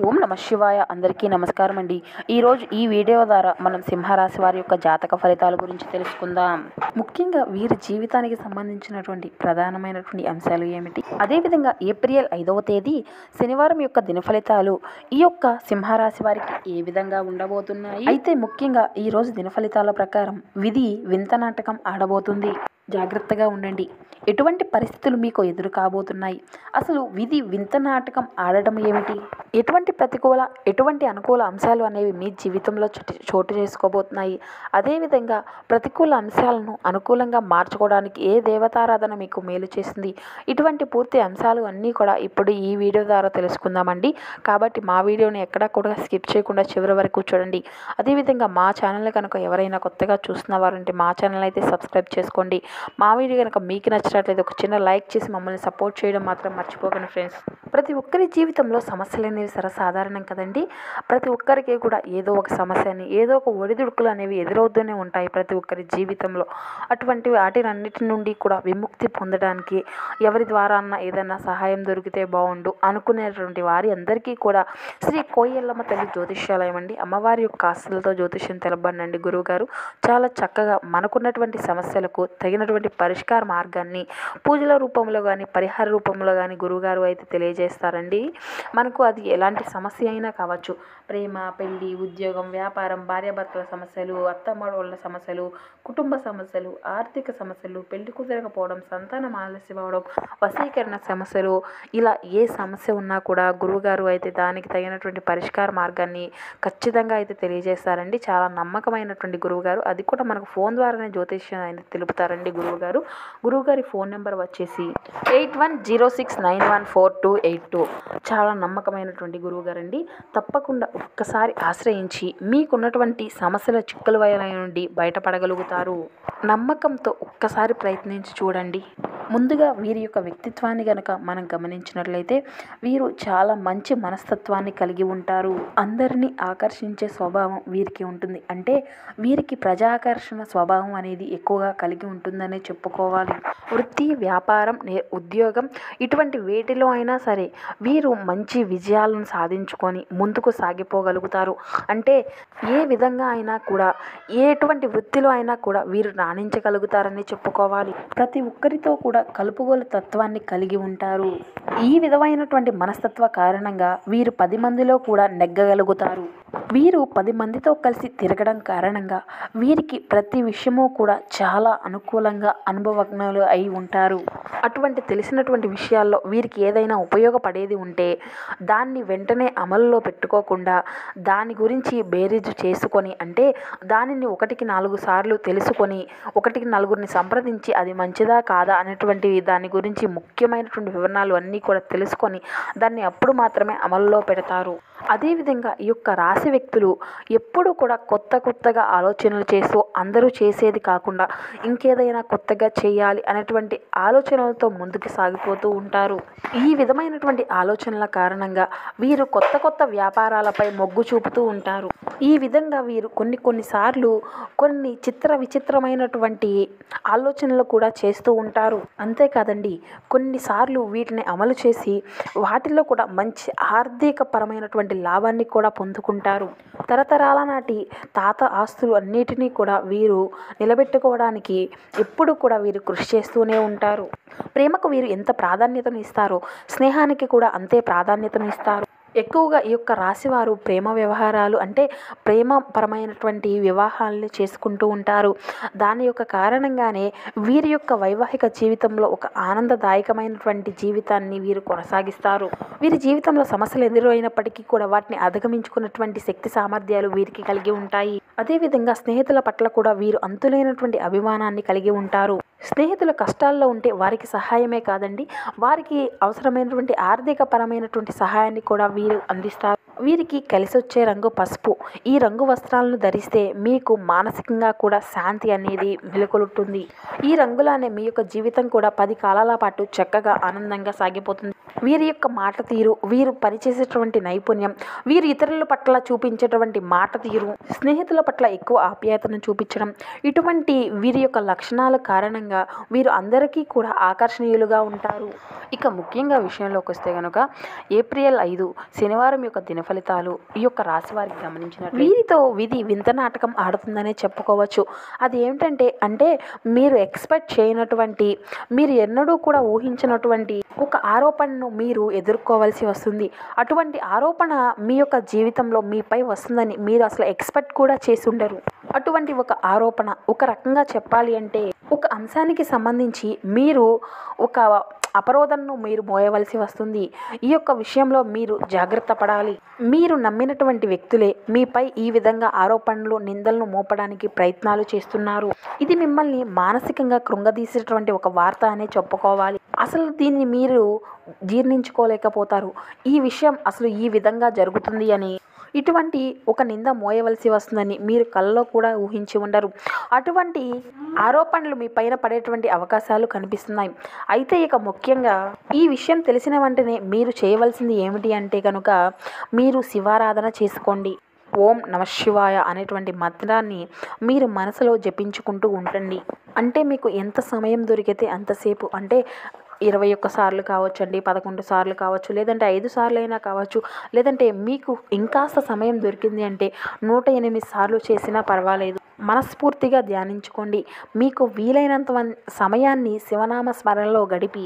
ఓం నమ శివాయ. అందరికీ నమస్కారం అండి. ఈరోజు ఈ వీడియో ద్వారా మనం సింహరాశి వారి యొక్క జాతక ఫలితాల గురించి తెలుసుకుందాం. ముఖ్యంగా వీరి జీవితానికి సంబంధించినటువంటి ప్రధానమైనటువంటి అంశాలు ఏమిటి, అదేవిధంగా ఏప్రిల్ 5వ తేదీ శనివారం యొక్క దిన ఫలితాలు ఈ యొక్క సింహరాశి వారికి ఏ విధంగా ఉండబోతున్నాయి. అయితే ముఖ్యంగా ఈరోజు దిన ఫలితాల ప్రకారం విధి వింత నాటకం ఆడబోతుంది. జాగ్రత్తగా ఉండండి. ఎటువంటి పరిస్థితులు మీకు ఎదురు కాబోతున్నాయి, అసలు విధి వింత నాటకం ఆడటం ఏమిటి, ఎటువంటి ప్రతికూల ఎటువంటి అనుకూల అంశాలు అనేవి మీ జీవితంలో చోటు చేసుకోబోతున్నాయి, అదేవిధంగా ప్రతికూల అంశాలను అనుకూలంగా మార్చుకోవడానికి ఏ దేవతారాధన మీకు మేలు చేస్తుంది, ఇటువంటి పూర్తి అంశాలు అన్నీ కూడా ఇప్పుడు ఈ వీడియో ద్వారా తెలుసుకుందామండి. కాబట్టి మా వీడియోని ఎక్కడా కూడా స్కిప్ చేయకుండా చివరి వరకు చూడండి. అదేవిధంగా మా ఛానల్ కనుక ఎవరైనా కొత్తగా చూస్తున్న వారంటే మా ఛానల్ అయితే సబ్స్క్రైబ్ చేసుకోండి. మా వీడియో కనుక మీకు నచ్చినట్లయితే ఒక చిన్న లైక్ చేసి మమ్మల్ని సపోర్ట్ చేయడం మాత్రం మర్చిపోకండి ఫ్రెండ్స్. ప్రతి ఒక్కరి జీవితంలో సమస్యలు అనేవి సర్వసాధారణం కదండి. ప్రతి ఒక్కరికి కూడా ఏదో ఒక సమస్యని, ఏదో ఒక ఒడిదుడుకులు అనేవి ఎదురవుతూనే ఉంటాయి ప్రతి ఒక్కరి జీవితంలో. అటువంటి వాటినన్నిటి నుండి కూడా విముక్తి పొందడానికి ఎవరి ద్వారా అన్న ఏదైనా సహాయం దొరికితే బాగుండు అనుకునేటువంటి వారి అందరికీ కూడా శ్రీ కోయల్లమ్మ తల్లి జ్యోతిష్యాలయం అండి. అమ్మవారి యొక్క ఆశలతో జ్యోతిష్యం తెలపండి గురువుగారు చాలా చక్కగా మనకున్నటువంటి సమస్యలకు తగినటువంటి పరిష్కార మార్గాన్ని పూజల రూపంలో కానీ పరిహార రూపంలో కానీ గురువుగారు అయితే తెలియజేస్తారండి. మనకు అది ఎలాంటి సమస్య అయినా కావచ్చు, ప్రేమ, పెళ్లి, ఉద్యోగం, వ్యాపారం, భార్యాభర్తల సమస్యలు, అత్తమామల సమస్యలు, కుటుంబ సమస్యలు, ఆర్థిక సమస్యలు, పెళ్లి కుదరకపోవడం, సంతానం ఆలస్యం అవడం, వశీకరణ సమస్యలు, ఇలా ఏ సమస్య ఉన్నా కూడా గురువుగారు అయితే దానికి తగినటువంటి పరిష్కార మార్గాన్ని ఖచ్చితంగా అయితే తెలియజేస్తారండి. చాలా నమ్మకమైనటువంటి గురువుగారు, అది కూడా మనకు ఫోన్ ద్వారానే జ్యోతిష్యం అయితే తెలుపుతారండి గురువుగారి ఫోన్ నెంబర్ వచ్చేసి 8106914282. చాలా నమ్మకమైనటువంటి గురువుగారండి. తప్పకుండా ఒక్కసారి ఆశ్రయించి మీకున్నటువంటి సమస్యల చిక్కుల వలయ నుండి బయటపడగలుగుతారు. నమ్మకంతో ఒక్కసారి ప్రయత్నించి చూడండి. ముందుగా వీరి యొక్క వ్యక్తిత్వాన్ని గనక మనం గమనించినట్లయితే వీరు చాలా మంచి మనస్తత్వాన్ని కలిగి ఉంటారు. అందరినీ ఆకర్షించే స్వభావం వీరికి ఉంటుంది. అంటే వీరికి ప్రజాకర్షణ స్వభావం అనేది ఎక్కువగా కలిగి ఉంటుందనే చెప్పుకోవాలి. వృత్తి, వ్యాపారం, ఉద్యోగం ఇటువంటి వేటిలో అయినా సరే వీరు మంచి విజయాలను సాధించుకొని ముందుకు సాగిపోగలుగుతారు. అంటే ఏ విధంగా అయినా కూడా ఎటువంటి వృత్తిలో అయినా కూడా వీరు రాణించగలుగుతారని చెప్పుకోవాలి. ప్రతి ఒక్కరితో కూడా కలుపుగోలు తత్వాన్ని కలిగి ఉంటారు. ఈ విధమైనటువంటి మనస్తత్వ కారణంగా వీరు 10 మందిలో కూడా నెగ్గగలుగుతారు. వీరు 10 మందితో కలిసి తిరగడం కారణంగా వీరికి ప్రతి విషయము కూడా చాలా అనుకూలంగా అనుభవజ్ఞులు అయి ఉంటారు. అటువంటి తెలిసినటువంటి విషయాల్లో వీరికి ఏదైనా ఉపయోగపడేది ఉంటే దాన్ని వెంటనే అమలులో పెట్టుకోకుండా దాని గురించి బేరీజు చేసుకొని, అంటే దానిని 1కి 4 సార్లు తెలుసుకొని 1కి 4ని సంప్రదించి అది మంచిదా కాదా అనేటువంటి దాని గురించి ముఖ్యమైనటువంటి వివరణాలు అన్నీ కూడా తెలుసుకొని దాన్ని అప్పుడు మాత్రమే అమలులో పెడతారు. అదేవిధంగా ఈ యొక్క రాశి వ్యక్తులు ఎప్పుడు కూడా కొత్తగా ఆలోచనలు చేస్తూ అందరూ చేసేది కాకుండా ఇంకేదైనా కొత్తగా చేయాలి అనేటువంటి ఆలోచనలతో ముందుకు సాగిపోతూ ఉంటారు. ఈ విధమైనటువంటి ఆలోచనల కారణంగా వీరు కొత్త వ్యాపారాలపై మొగ్గు చూపుతూ ఉంటారు. ఈ విధంగా వీరు కొన్నిసార్లు కొన్ని విచిత్రమైనటువంటి ఆలోచనలు కూడా చేస్తూ ఉంటారు. అంతేకాదండి, కొన్నిసార్లు వీటిని అమలు చేసి వాటిలో కూడా మంచి ఆర్థిక పరమైనటువంటి లాభాన్ని కూడా పొందుకుంటారు. తరతరాల నాటి తాత ఆస్తులు అన్నిటినీ కూడా వీరు నిలబెట్టుకోవడానికి ఎప్పుడు కూడా వీరు కృషి చేస్తూనే ఉంటారు. ప్రేమకు వీరు ఎంత ప్రాధాన్యతను ఇస్తారో స్నేహానికి కూడా అంతే ప్రాధాన్యతను ఇస్తారు. ఎక్కువగా ఈ యొక్క రాశివారు ప్రేమ వ్యవహారాలు, అంటే ప్రేమపరమైనటువంటి వివాహాలను చేసుకుంటూ ఉంటారు. దాని యొక్క కారణంగానే వీరి యొక్క వైవాహిక జీవితంలో ఒక ఆనందదాయకమైనటువంటి జీవితాన్ని వీరు కొనసాగిస్తారు. వీరి జీవితంలో సమస్యలు ఎదురైనప్పటికీ కూడా వాటిని అధిగమించుకున్నటువంటి శక్తి సామర్థ్యాలు వీరికి కలిగి ఉంటాయి. అదేవిధంగా స్నేహితుల పట్ల కూడా వీరు అంతులేనటువంటి అభిమానాన్ని కలిగి ఉంటారు. స్నేహితుల కష్టాల్లో ఉంటే వారికి సహాయమే కాదండి, వారికి అవసరమైనటువంటి ఆర్థిక పరమైనటువంటి సహాయాన్ని కూడా వీరు అందిస్తారు. వీరికి కలిసి వచ్చే రంగు పసుపు. ఈ రంగు వస్త్రాలను ధరిస్తే మీకు మానసికంగా కూడా శాంతి అనేది మెలకొలుతుంది. ఈ రంగులానే మీ యొక్క జీవితం కూడా 10 కాలాల పాటు చక్కగా ఆనందంగా సాగిపోతుంది. వీరి యొక్క మాట తీరు, వీరు పనిచేసేటువంటి నైపుణ్యం, వీరు ఇతరుల పట్ల చూపించేటువంటి మాట తీరు, స్నేహితుల పట్ల ఎక్కువ ఆప్యాయతను చూపించడం, ఇటువంటి వీరి యొక్క లక్షణాల కారణంగా అదేవిధంగా వీరు అందరికీ కూడా ఆకర్షణీయులుగా ఉంటారు. ఇక ముఖ్యంగా విషయంలోకి వస్తే కనుక ఏప్రిల్ 5 శనివారం యొక్క దినఫలితాలు ఈ యొక్క రాశి వారికి గమనించినట్లు వీరితో విధి వింత నాటకం ఆడుతుందనే చెప్పుకోవచ్చు. అది ఏమిటంటే మీరు ఎక్స్పెక్ట్ చేయనటువంటి, మీరు ఎన్నడూ కూడా ఊహించినటువంటి ఒక ఆరోపణను మీరు ఎదుర్కోవాల్సి వస్తుంది. అటువంటి ఆరోపణ మీ యొక్క జీవితంలో మీపై వస్తుందని మీరు అసలు ఎక్స్పెక్ట్ కూడా చేసి ఉండరు. అటువంటి ఒక ఆరోపణ, ఒక రకంగా చెప్పాలి అంటే ఒక అంశానికి సంబంధించి మీరు ఒక అపరోధనను మీరు మోయవలసి వస్తుంది. ఈ యొక్క విషయంలో మీరు జాగ్రత్త పడాలి. మీరు నమ్మినటువంటి వ్యక్తులే మీపై ఈ విధంగా ఆరోపణలు, నిందలను మోపడానికి ప్రయత్నాలు చేస్తున్నారు. ఇది మిమ్మల్ని మానసికంగా కృంగదీసేటువంటి ఒక వార్త అనే చెప్పుకోవాలి. అసలు దీన్ని మీరు జీర్ణించుకోలేకపోతారు. ఈ విషయం అసలు ఈ విధంగా జరుగుతుంది అని, ఇటువంటి ఒక నింద మోయవలసి వస్తుందని మీరు కలలో కూడా ఊహించి ఉండరు. అటువంటి ఆరోపణలు మీ పైన పడేటువంటి అవకాశాలు కనిపిస్తున్నాయి. అయితే ఇక ముఖ్యంగా ఈ విషయం తెలిసిన వెంటనే మీరు చేయవలసింది ఏమిటి అంటే కనుక మీరు శివారాధన చేసుకోండి. ఓం నమఃశివాయ అనేటువంటి మంత్రాన్ని మీరు మనసులో జపించుకుంటూ ఉండండి. మీకు ఎంత సమయం దొరికితే అంతసేపు, 21 సార్లు కావచ్చండి, 11 సార్లు కావచ్చు, లేదంటే 5 సార్లు అయినా కావచ్చు, లేదంటే మీకు ఇంకాస్త సమయం దొరికింది అంటే 108 సార్లు చేసినా పర్వాలేదు. మనస్ఫూర్తిగా ధ్యానించుకోండి. మీకు వీలైనంత సమయాన్ని శివనామ స్మరణలో గడిపి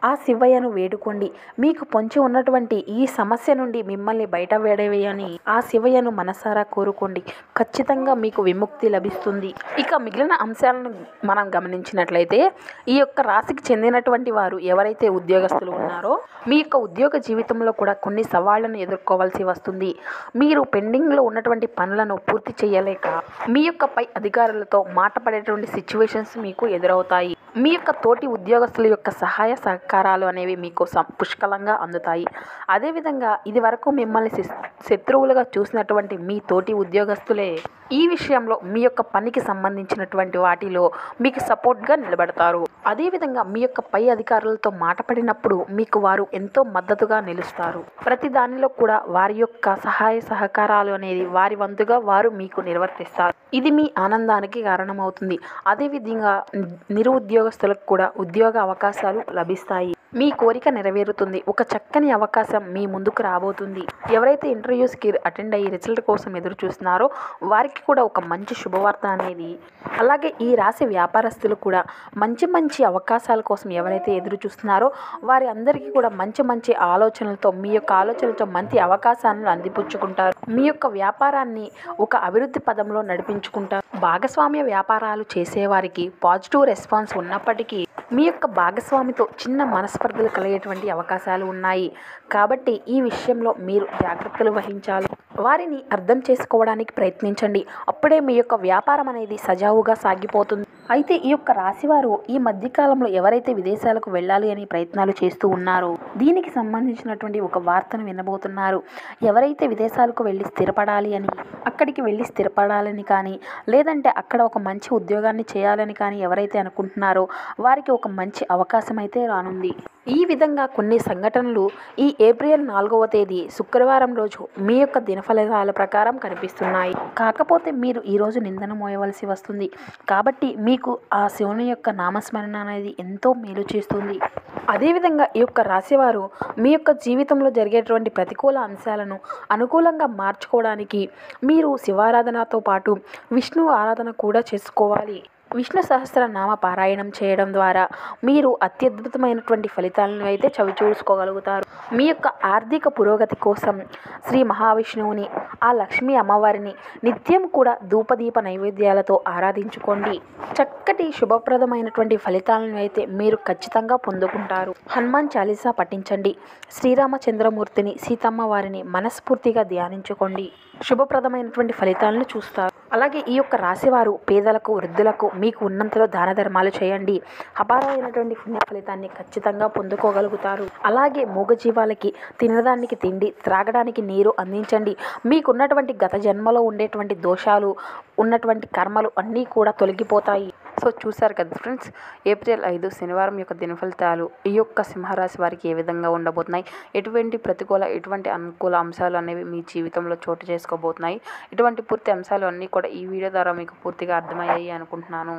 ఆ శివయ్యను వేడుకోండి. మీకు పొంచి ఉన్నటువంటి ఈ సమస్య నుండి మిమ్మల్ని బయట వేడవేయని ఆ శివయ్యను మనసారా కోరుకోండి. ఖచ్చితంగా మీకు విముక్తి లభిస్తుంది. ఇక మిగిలిన అంశాలను మనం గమనించినట్లయితే ఈ యొక్క రాశికి చెందినటువంటి వారు ఎవరైతే ఉద్యోగస్తులు ఉన్నారో మీ యొక్క ఉద్యోగ జీవితంలో కూడా కొన్ని సవాళ్లను ఎదుర్కోవాల్సి వస్తుంది. మీరు పెండింగ్లో ఉన్నటువంటి పనులను పూర్తి చేయలేక మీ యొక్క పై అధికారులతో మాట పడేటువంటి సిచ్యువేషన్స్ మీకు ఎదురవుతాయి. మీ యొక్క తోటి ఉద్యోగస్తుల యొక్క సహాయ సహకారాలు అనేవి మీకు పుష్కలంగా అందుతాయి. అదేవిధంగా ఇది వరకు మిమ్మల్ని శత్రువులుగా చూసినటువంటి మీ తోటి ఉద్యోగస్తులే ఈ విషయంలో మీ యొక్క పనికి సంబంధించినటువంటి వాటిలో మీకు సపోర్ట్గా నిలబడతారు. అదేవిధంగా మీ యొక్క పై అధికారులతో మాట పడినప్పుడు మీకు వారు ఎంతో మద్దతుగా నిలుస్తారు. ప్రతి దానిలో కూడా వారి యొక్క సహాయ సహకారాలు అనేది వారి వంతుగా వారు మీకు నిర్వర్తిస్తారు. ఇది మీ ఆనందానికి కారణమవుతుంది. అదేవిధంగా నిరుద్యోగస్తులకు కూడా ఉద్యోగ అవకాశాలు లభిస్తాయి. మీ కోరిక నెరవేరుతుంది. ఒక చక్కని అవకాశం మీ ముందుకు రాబోతుంది. ఎవరైతే ఇంటర్వ్యూస్కి అటెండ్ అయ్యి రిజల్ట్ కోసం ఎదురు చూస్తున్నారో వారికి కూడా ఒక మంచి శుభవార్త అనేది, అలాగే ఈ రాశి వ్యాపారస్తులు కూడా మంచి అవకాశాల కోసం ఎవరైతే ఎదురు చూస్తున్నారో వారి అందరికీ కూడా మంచి ఆలోచనలతో, మీ యొక్క ఆలోచనలతో మంచి అవకాశాలను అందిపుచ్చుకుంటారు. మీ యొక్క వ్యాపారాన్ని ఒక అభివృద్ధి పదంలో నడిపించుకుంటారు. భాగస్వామ్య వ్యాపారాలు చేసేవారికి పాజిటివ్ రెస్పాన్స్ ఉన్నప్పటికీ మీ యొక్క భాగస్వామితో చిన్న మనస్పర్ధలు కలిగేటువంటి అవకాశాలు ఉన్నాయి. కాబట్టి ఈ విషయంలో మీరు జాగ్రత్తలు వహించాలి. వారిని అర్థం చేసుకోవడానికి ప్రయత్నించండి. అప్పుడే మీ యొక్క వ్యాపారం అనేది సజావుగా సాగిపోతుంది. అయితే ఈ యొక్క రాశివారు ఈ మధ్యకాలంలో ఎవరైతే విదేశాలకు వెళ్ళాలి అని ప్రయత్నాలు చేస్తూ ఉన్నారో దీనికి సంబంధించినటువంటి ఒక వార్తను వినబోతున్నారు. ఎవరైతే విదేశాలకు వెళ్ళి స్థిరపడాలి అని, అక్కడికి వెళ్ళి స్థిరపడాలని కానీ, లేదంటే అక్కడ ఒక మంచి ఉద్యోగాన్ని చేయాలని కానీ ఎవరైతే అనుకుంటున్నారో వారికి ఒక మంచి అవకాశం అయితే రానుంది. ఈ విధంగా కొన్ని సంఘటనలు ఈ ఏప్రిల్ 4వ తేదీ శుక్రవారం రోజు మీ యొక్క దినఫలితాల ప్రకారం కనిపిస్తున్నాయి. కాకపోతే మీరు ఈరోజు నిందన మోయవలసి వస్తుంది. కాబట్టి మీకు ఆ శివుని యొక్క నామస్మరణ అనేది ఎంతో మేలు చేస్తుంది. అదేవిధంగా ఈ యొక్క రాశివారు మీ యొక్క జీవితంలో జరిగేటువంటి ప్రతికూల అంశాలను అనుకూలంగా మార్చుకోవడానికి మీరు శివారాధనతో పాటు విష్ణు ఆరాధన కూడా చేసుకోవాలి. విష్ణు సహస్రనామ పారాయణం చేయడం ద్వారా మీరు అత్యద్భుతమైనటువంటి ఫలితాలను అయితే చవిచూసుకోగలుగుతారు. మీ యొక్క ఆర్థిక పురోగతి కోసం శ్రీ మహావిష్ణువుని, ఆ లక్ష్మీ అమ్మవారిని నిత్యం కూడా ధూపదీప నైవేద్యాలతో ఆరాధించుకోండి. చక్కటి శుభప్రదమైనటువంటి ఫలితాలను అయితే మీరు ఖచ్చితంగా పొందుకుంటారు. హనుమాన్ చాలీసా పఠించండి. శ్రీరామచంద్రమూర్తిని, సీతమ్మ వారిని మనస్ఫూర్తిగా ధ్యానించుకోండి. శుభప్రదమైనటువంటి ఫలితాలను చూస్తారు. అలాగే ఈ యొక్క రాశివారు పేదలకు, వృద్ధులకు మీకు ఉన్నంతలో దాన ధర్మాలు చేయండి. అపారమైనటువంటి పుణ్య ఫలితాన్ని ఖచ్చితంగా పొందుకోగలుగుతారు. అలాగే మూగజీవాలకి తినడానికి తిండి, త్రాగడానికి నీరు అందించండి. మీకున్నటువంటి గత జన్మలో ఉండేటువంటి దోషాలు, ఉన్నటువంటి కర్మలు అన్నీ కూడా తొలగిపోతాయి. సో చూశారు కదా ఫ్రెండ్స్, ఏప్రిల్ 5 శనివారం యొక్క దినఫలితాలు ఈ యొక్క సింహరాశి వారికి ఏ విధంగా ఉండబోతున్నాయి, ఎటువంటి ప్రతికూల, ఎటువంటి అనుకూల అంశాలు అనేవి మీ జీవితంలో చోటు చేసుకోబోతున్నాయి. ఇటువంటి పూర్తి అంశాలు అన్నీ కూడా ఈ వీడియో ద్వారా మీకు పూర్తిగా అర్థమయ్యాయి అనుకుంటున్నాను.